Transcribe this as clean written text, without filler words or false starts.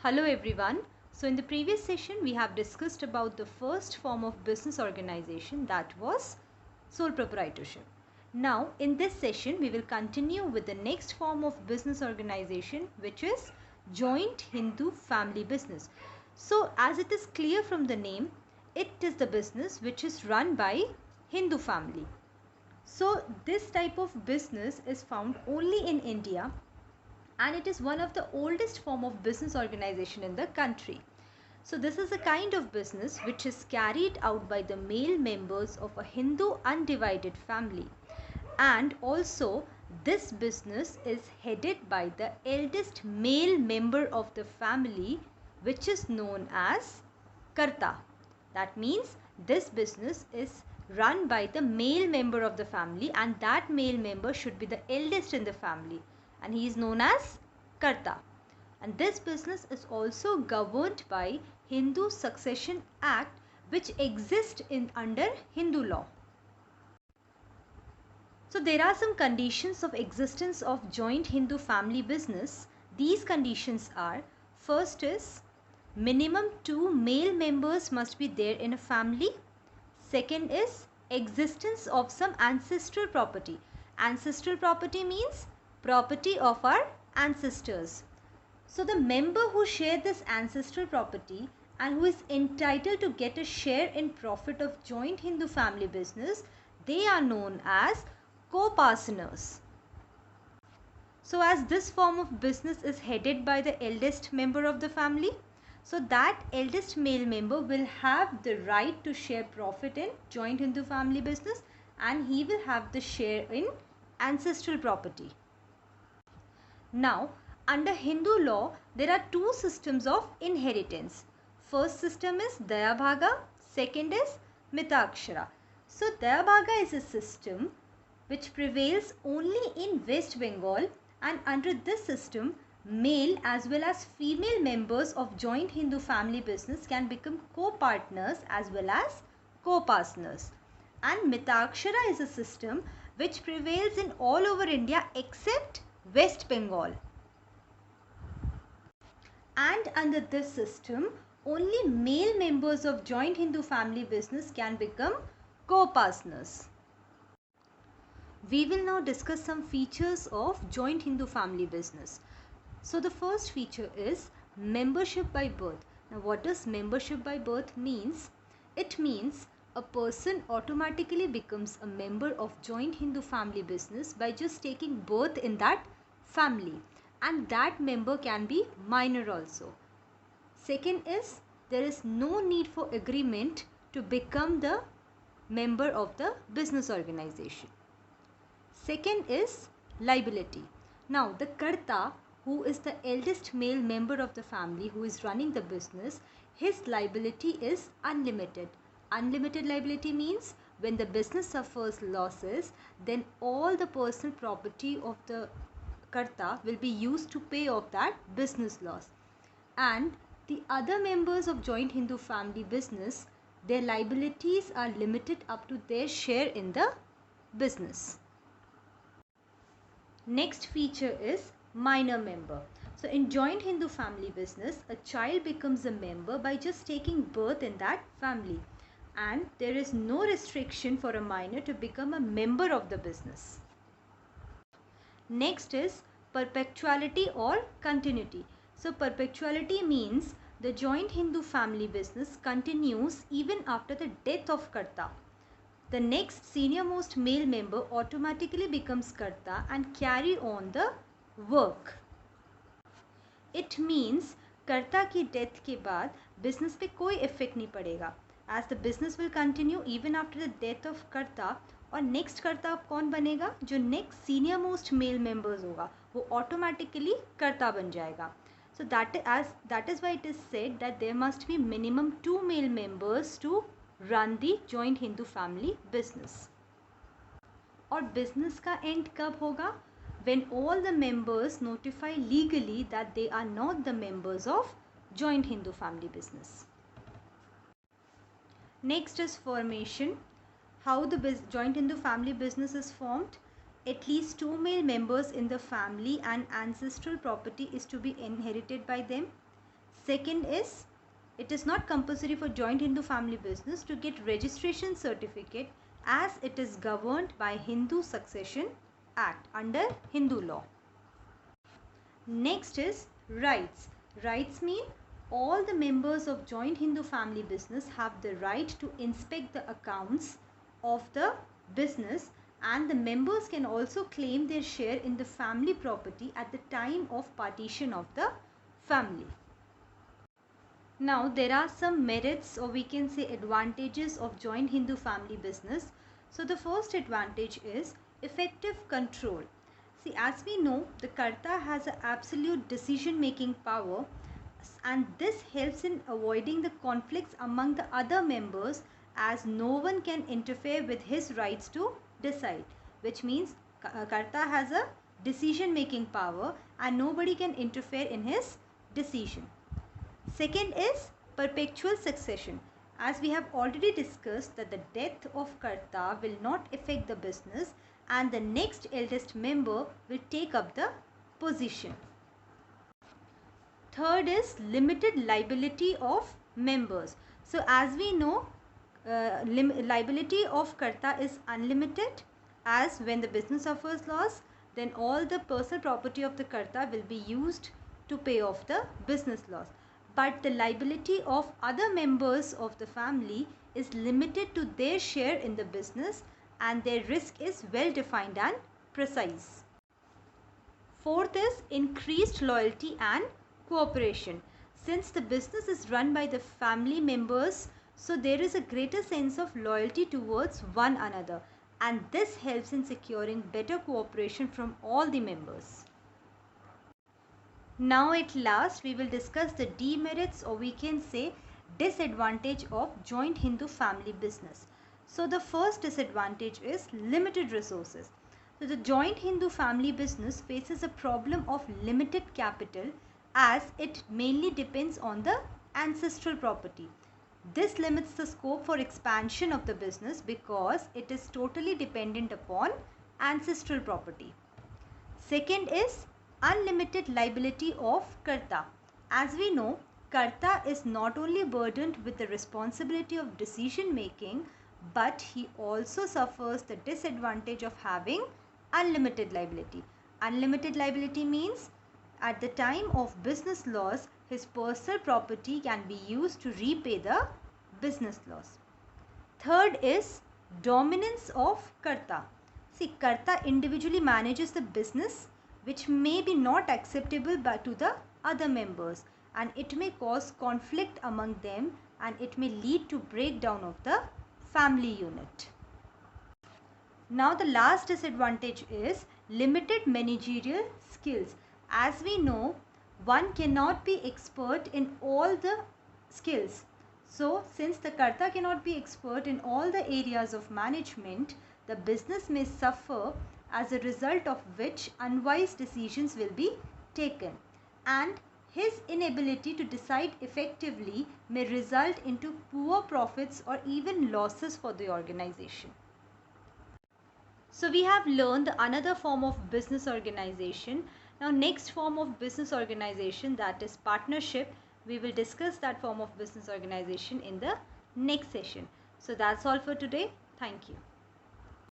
Hello everyone. So in the previous session we have discussed about the first form of business organization, that was sole proprietorship. Now in this session we will continue with the next form of business organization, which is joint Hindu family business. So as it is clear from the name, it is the business which is run by Hindu family. So this type of business is found only in India, and it is one of the oldest form of business organization in the country. So this is a kind of business which is carried out by the male members of a Hindu undivided family, and also this business is headed by the eldest male member of the family, which is known as Karta. That means this business is run by the male member of the family, and that male member should be the eldest in the family, and he is known as Karta. And this business is also governed by Hindu Succession Act, which exists under Hindu law. So there are some conditions of existence of joint Hindu family business. These conditions are: first is minimum 2 male members must be there in a family. Second is existence of some ancestral property. Ancestral property means property of our ancestors. So the member who share this ancestral property and who is entitled to get a share in profit of joint Hindu family business, they are known as co-partners. So as this form of business is headed by the eldest member of the family, so that eldest male member will have the right to share profit in joint Hindu family business, and he will have the share in ancestral property. Now, under Hindu law, there are two systems of inheritance. First system is Dayabhaga, second is Mitakshara. So Dayabhaga is a system which prevails only in West Bengal, and under this system, male as well as female members of joint Hindu family business can become co-partners as well as co-partners. And Mitakshara is a system which prevails in all over India except West Bengal. And under this system, only male members of joint Hindu family business can become co-partners. We will now discuss some features of joint Hindu family business. So the first feature is membership by birth. Now what does membership by birth means? It means a person automatically becomes a member of joint Hindu family business by just taking birth in that family, and that member can be minor also. Second is there is no need for agreement to become the member of the business organization. Second is liability. Now the Karta, who is the eldest male member of the family who is running the business, his liability is unlimited. Unlimited liability means when the business suffers losses, then all the personal property of the Karta will be used to pay off that business loss. And the other members of joint Hindu family business, their liabilities are limited up to their share in the business. Next feature is minor member. So in joint Hindu family business, a child becomes a member by just taking birth in that family, and there is no restriction for a minor to become a member of the business. Next is perpetuality or continuity. So perpetuality means the joint Hindu family business continues even after the death of Karta. The next senior most male member automatically becomes Karta and carry on the work. It means Karta की death के बाद business पे कोई effect नहीं पड़ेगा, as the business will continue even after the death of Karta. और next Karta अब कौन बनेगा? जो next senior most male members होगा वो automatically Karta बन जाएगा. So that is why it is said that there must be minimum 2 male members to run the joint Hindu family business. और business का end कब होगा? When all the members notify legally that they are not the members of joint Hindu family business. Next is formation. How the joint Hindu family business is formed? At least 2 male members in the family and ancestral property is to be inherited by them. second is, it is not compulsory for joint Hindu family business to get registration certificate as it is governed by Hindu Succession Act under Hindu law. Next is rights. Rights mean all the members of joint Hindu family business have the right to inspect the accounts of the business, and the members can also claim their share in the family property at the time of partition of the family. Now there are some merits, or we can say advantages, of joint Hindu family business. So the first advantage is effective control. See, as we know, the Karta has an absolute decision making power, and this helps in avoiding the conflicts among the other members, as no one can interfere with his rights to decide, which means Karta has a decision making power and nobody can interfere in his decision. Second is perpetual succession. As we have already discussed that the death of Karta will not affect the business and the next eldest member will take up the position. Third is limited liability of members. So as we know, liability of Karta is unlimited, as when the business suffers loss, then all the personal property of the Karta will be used to pay off the business loss. But the liability of other members of the family is limited to their share in the business, and their risk is well defined and precise. Fourth is increased loyalty and cooperation. Since the business is run by the family members, so there is a greater sense of loyalty towards one another, and this helps in securing better cooperation from all the members. Now at last we will discuss the demerits, or we can say disadvantage, of joint Hindu family business. So the first disadvantage is limited resources. So the joint Hindu family business faces a problem of limited capital, as it mainly depends on the ancestral property. This limits the scope for expansion of the business because it is totally dependent upon ancestral property. Second is unlimited liability of Karta. As we know, Karta is not only burdened with the responsibility of decision making, but he also suffers the disadvantage of having unlimited liability. Unlimited liability means at the time of business loss, his personal property can be used to repay the business loss. Third is dominance of Karta. See, Karta individually manages the business, which may be not acceptable to the other members, and it may cause conflict among them, and it may lead to breakdown of the family unit. Now the last disadvantage is limited managerial skills. As we know, one cannot be expert in all the skills. So since the Karta cannot be expert in all the areas of management, the business may suffer, as a result of which unwise decisions will be taken, and his inability to decide effectively may result into poor profits or even losses for the organization. So we have learned another form of business organization. Now next form of business organization, that is partnership. We will discuss that form of business organization in the next session. So that's all for today. Thank you.